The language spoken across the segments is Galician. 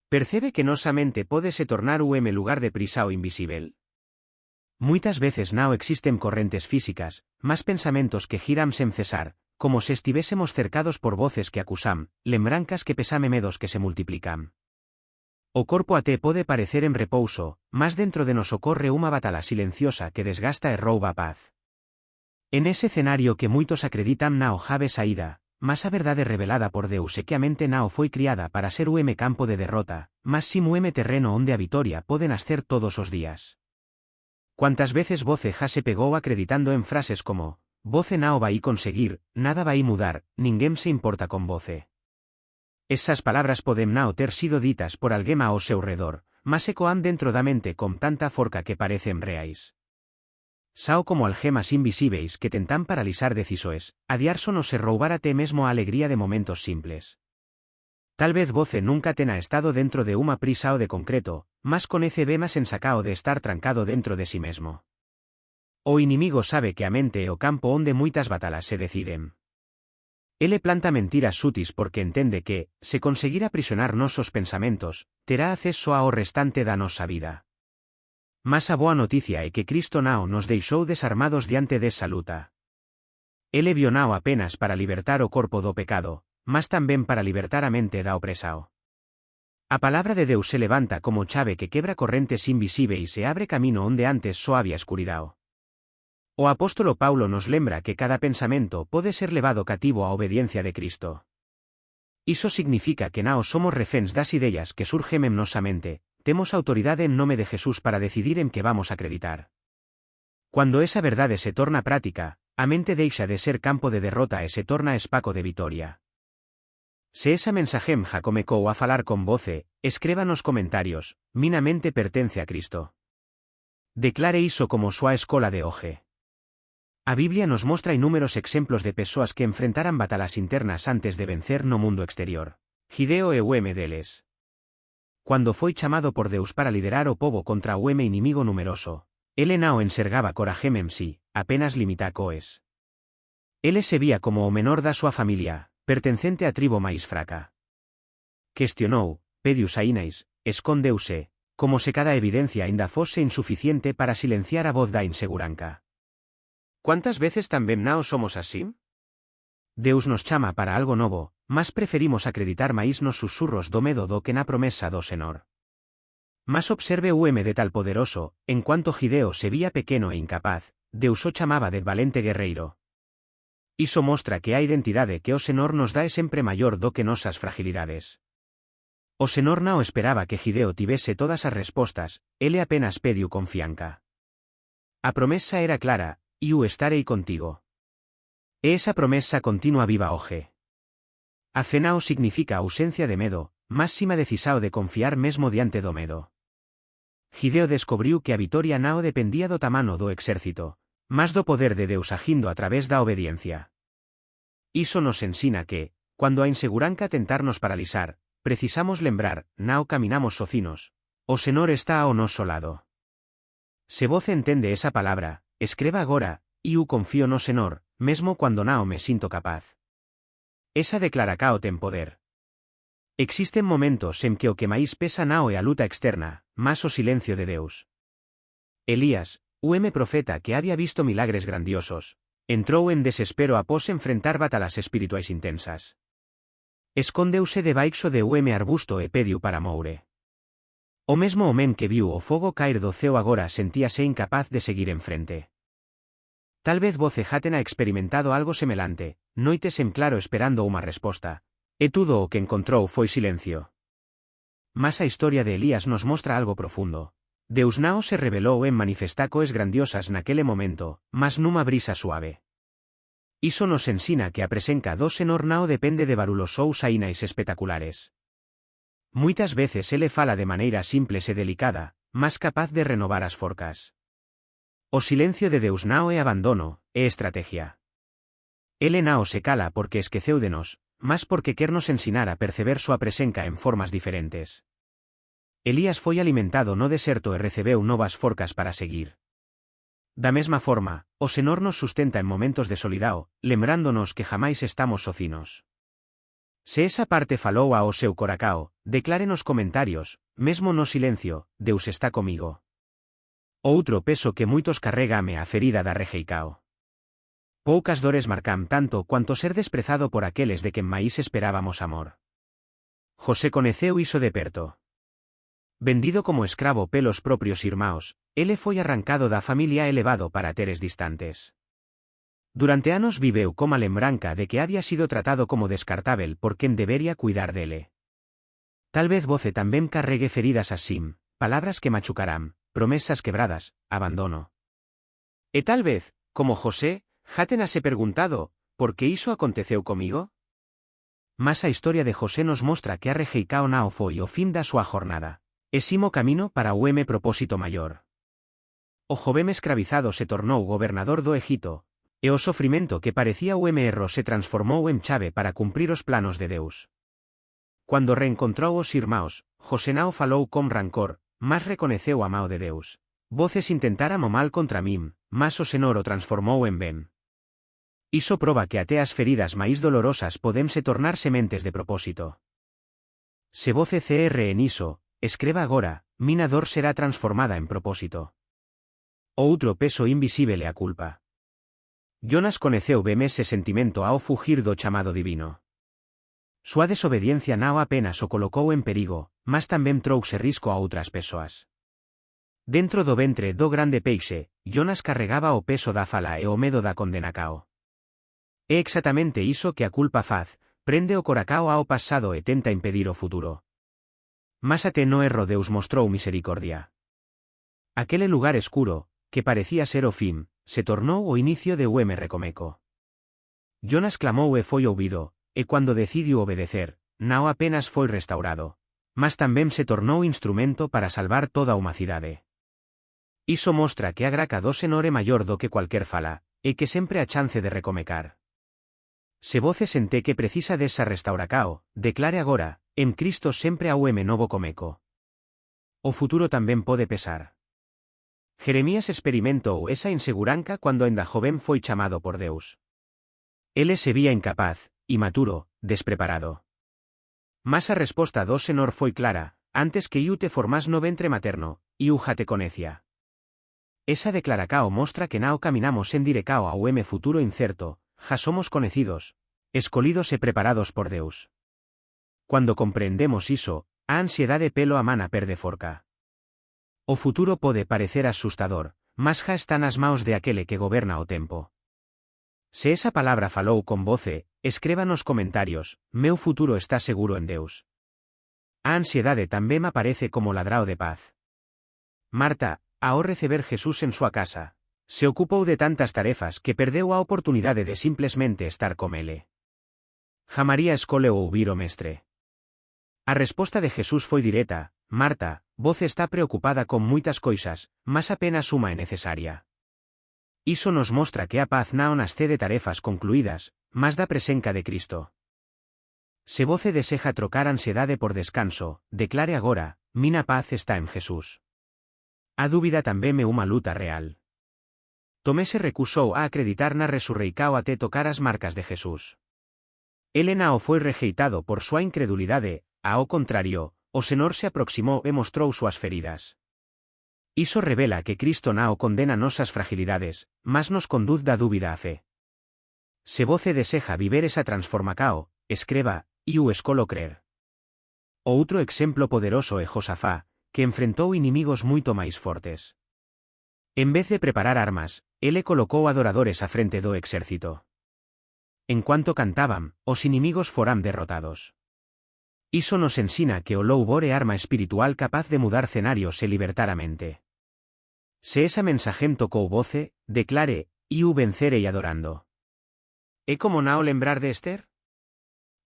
Percebe que nosa mente pode se tornar lugar de prisa o invisível. Muitas veces não existen correntes físicas, mas pensamentos que giram sem cesar, como se estivésemos cercados por voces que acusam, lembranzas que pesame medos que se multiplicam. O corpo até pode parecer en repouso, mas dentro de nos ocorre unha batalla silenciosa que desgasta e rouba a paz. En ese escenario que muitos acreditan não have saída, mas a verdade revelada por Deus é que a mente não foi criada para ser campo de derrota, mas sim terreno onde a vitoria pode nascer todos os días. Quantas veces voce já se pegou acreditando en frases como, voce não vai conseguir, nada vai mudar, ninguém se importa con voce. Esas palabras podem não ter sido ditas por alguén ao seu redor, mas ecoan dentro da mente con tanta forca que parecen reais. Sao como algemas invisíveis que tentan paralizar decisoes, adiársonos se roubar até mesmo a alegría de momentos simples. Tal vez voce nunca tenha estado dentro de unha prisa o de concreto, mas conece bemas en sacao de estar trancado dentro de sí mesmo. O inimigo sabe que a mente é o campo onde muitas batalas se deciden. Ele planta mentiras sutis porque entende que, se conseguir aprisionar nosos pensamentos, terá acceso ao restante da nosa vida. Mas a boa noticia é que Cristo não nos deixou desarmados diante desa luta. Ele vio não apenas para libertar o corpo do pecado, mas tamén para libertar a mente da opresao. A palabra de Deus se levanta como chave que quebra correntes invisíveis e abre camino onde antes só había escuridao. O apóstolo Paulo nos lembra que cada pensamento pode ser levado cativo á obediencia de Cristo. Iso significa que não somos reféns das ideas que surgen en nosa mente, temos autoridade en nome de Jesús para decidir en que vamos a acreditar. Cuando esa verdade se torna práctica, a mente deixa de ser campo de derrota e se torna espaco de vitoria. Se esa mensagem ja comecou a falar con voce, escreva nos comentarios, mina mente pertence a Cristo. Declare iso como súa escola de hoxe. A Biblia nos mostra inúmeros exemplos de persoas que enfrentaran batalas internas antes de vencer no mundo exterior. Gideo é deles. Cuando foi chamado por Deus para liderar o povo contra o inimigo numeroso, ele não enxergaba coragem en sí, apenas limita coes. Ele se vía como o menor da súa familia, pertencente á tribo máis fraca. Questionou, pediu saínais, escondeuse, como se cada evidencia ainda fose insuficiente para silenciar a voz da inseguranca. ¿Cuántas veces tamén não somos así? Deus nos chama para algo novo, mas preferimos acreditar máis nos susurros do medo do que na promesa do Senor. Mas observe o de tal poderoso, en cuanto Gideo se vía pequeno e incapaz, Deus o chamaba de valente guerreiro. Iso mostra que a identidade que o Senor nos dá é sempre maior do que nosas fragilidades. O Senor non esperaba que Gideo tivese todas as respostas, ele apenas pediu confianza. A promesa era clara, eu estarei contigo. E esa promesa continua viva hoxe. A cenao significa ausencia de medo, máxima decisao de confiar mesmo diante do medo. Gideo descubriu que a vitoria não dependía do tamano do exército, mas do poder de Deus agindo a través da obediencia. Iso nos ensina que, cuando a inseguranza tentarnos paralizar, precisamos lembrar, não caminamos socinos, o Senor está ao noso lado. Se voce entende esa palabra, escreva agora, eu confío no Senor, mesmo cuando não me sinto capaz. Esa declaracao ten poder. Existen momentos en que o que máis pesa não é a luta externa, mas o silencio de Deus. Elías, o profeta que había visto milagres grandiosos, entrou en desespero após enfrentar batalas espirituais intensas. Escondeuse debaixo de arbusto e pediu para moure. O mesmo homem que viu o fogo caer do ceo agora sentíase incapaz de seguir en frente. Tal vez voce já tenha experimentado algo semelante, noites en claro esperando unha resposta, e tudo o que encontrou foi silencio. Mas a historia de Elías nos mostra algo profundo. Deus não se revelou en manifestacoes grandiosas naquele momento, mas nunha brisa suave. Iso nos ensina que a presenca do Senor não depende de barulos ou saínais espectaculares. Muitas veces ele fala de maneira simples e delicada, mas capaz de renovar as forcas. O silencio de Deus não é abandono, é estrategia. Ele não se cala porque esqueceu de nós, mas porque quer nos ensinar a perceber súa presenca en formas diferentes. Elías foi alimentado no deserto e recebeu novas forcas para seguir. Da mesma forma, o Senor nos sustenta en momentos de solidão, lembrándonos que jamais estamos socinos. Se esa parte falou ao seu coracao, declare nos comentarios, mesmo no silencio, Deus está comigo. Outro peso que moitos carrégame a ferida da rexeicao. Poucas dores marcam tanto cuanto ser desprezado por aqueles de quen máis esperábamos amor. José coneceu iso de perto. Vendido como escravo pelos propios irmáos, ele foi arrancado da familia e levado para teres distantes. Durante anos viveu como a lembranca de que había sido tratado como descartável por quen debería cuidar dele. Tal vez voce tamén carregue feridas así, palabras que machucarán, promesas quebradas, abandono. E tal vez, como José, játenase perguntado, por que iso aconteceu comigo? Mas a historia de José nos mostra que a rexeicao nao foi o fin da súa jornada. Esimo camino para o propósito maior. O jovem escravizado se tornou gobernador do Egito, e o sofrimento que parecía o erro se transformou en chave para cumprir os planos de Deus. Cuando reencontrou os irmáos, José nao falou con rancor, mas reconeceu a mao de Deus. Voces intentaran o mal contra min, mas o Senor o transformou en ben. Iso proba que até as feridas máis dolorosas podemse tornar sementes de propósito. Se voce cr en iso, escreva agora, mina dor será transformada en propósito. Outro peso invisível é a culpa. Jonas coneceu ben ese sentimento ao fugir do chamado divino. Súa desobediencia nao apenas o colocou en perigo, mas tamén trouxe risco a outras persoas. Dentro do ventre do grande peixe, Jonas carregaba o peso da fala e o medo da condena cao. É exactamente iso que a culpa faz, prende o coracao ao pasado e tenta impedir o futuro. Mas até no erro Deus mostrou misericordia. Aquele lugar escuro, que parecía ser o fin, se tornou o inicio de recomeco. Jonas clamou e foi ouvido, e cuando decidiu obedecer, nao apenas foi restaurado, mas tamén se tornou instrumento para salvar toda a humanidade. Iso mostra que a graca do Senor é maior do que cualquier fala, e que sempre a chance de recomecar. Se voce sente que precisa desa restauracao, declare agora, en Cristo sempre a novo comeco. O futuro tamén pode pesar. Jeremías experimentou esa inseguranza cuando enda joven foi chamado por Deus. Ele se vía incapaz, imaturo, despreparado. Mas a resposta do Senor foi clara, antes que iu te formas no ventre materno, iu ja te conecia. Esa declaracao mostra que nao caminamos en direcao ao futuro incerto, ja somos conocidos, escolidos e preparados por Deus. Cuando comprendemos iso, a ansiedade pelo a mana perde forca. O futuro pode parecer asustador, mas ja está nas maos de aquele que goberna o tempo. Se esa palabra falou con voce, escreva nos comentarios, meu futuro está seguro en Deus. A ansiedade tamén aparece como ladrao de paz. Marta, ao receber Jesús en súa casa, se ocupou de tantas tarefas que perdeu a oportunidade de simplesmente estar com ele. Ja María escoleu ouvir o mestre. A resposta de Jesús foi directa, Marta, vos está preocupada con moitas coisas, mas apenas uma é necesaria. Iso nos mostra que a paz non nasce de tarefas concluídas, mas da presenca de Cristo. Se voce deseja trocar ansiedade por descanso, declare agora, mina paz está en Jesús. A dúbida tamén é unha luta real. Tomé se recusou a acreditar na resurreicao até tocar as marcas de Jesús. Ele nao foi rejeitado por súa incredulidade, ao contrario, o Senor se aproximou e mostrou súas feridas. Iso revela que Cristo nao condena nosas fragilidades, mas nos conduz da dúbida a fe. Se voce deseja viver esa transformacao, escreva, iu escolo crer. Outro exemplo poderoso é Josafá, que enfrentou inimigos moito máis fortes. En vez de preparar armas, ele colocou adoradores a frente do exército. En cuanto cantaban, os inimigos foran derrotados. Iso nos ensina que o louvor é arma espiritual capaz de mudar cenarios e libertar a mente. Se esa mensajen tocou voce, declare, iu vencerei adorando. É como nao lembrar de Esther?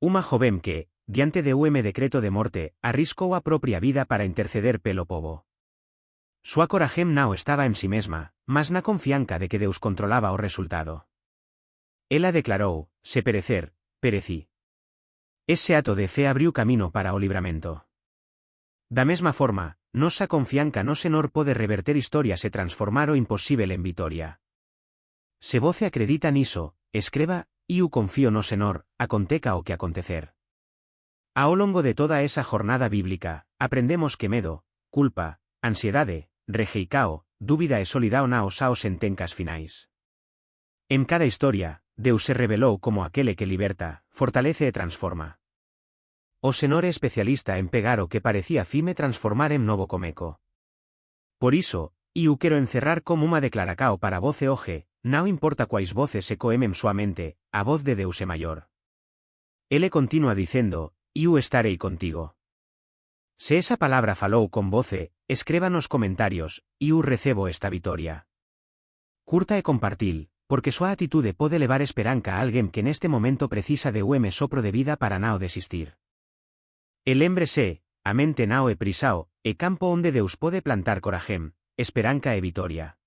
Uma joven que, diante de decreto de morte, arriscou a propia vida para interceder pelo povo. Súa coragem nao estaba en si mesma, mas na confianza de que Deus controlaba o resultado. Ela declarou, se perecer, perecí. Ese ato de fe abriu camino para o libramento. Da mesma forma, nosa confianza no Senor pode reverter historias e transformar o imposible en vitoria. Se voce acredita niso, escreva, iu confío no Senor, aconteca o que acontecer. Ao longo de toda esa jornada bíblica, aprendemos que medo, culpa, ansiedade, rejeicao, dúbida e solidao naos aos sentencas finais. En cada historia, Deus se revelou como aquele que liberta, fortalece e transforma. O Senhor é especialista en pegar o que parecía fime transformar en novo comeco. Por iso, eu quero encerrar como unha declaracao para voce hoxe, non importa quais voces se coemen suamente, a voz de Deus é maior. Ele continua dicendo, eu estarei contigo. Se esa palabra falou con voce, escreva nos comentarios, eu recebo esta vitoria. Curta e compartil, porque súa atitude pode levar esperanca a alguén que neste momento precisa de un sopro de vida para nao desistir. E lémbrese, a mente nao e prisao, e campo onde Deus pode plantar corajén, esperanca e vitoria.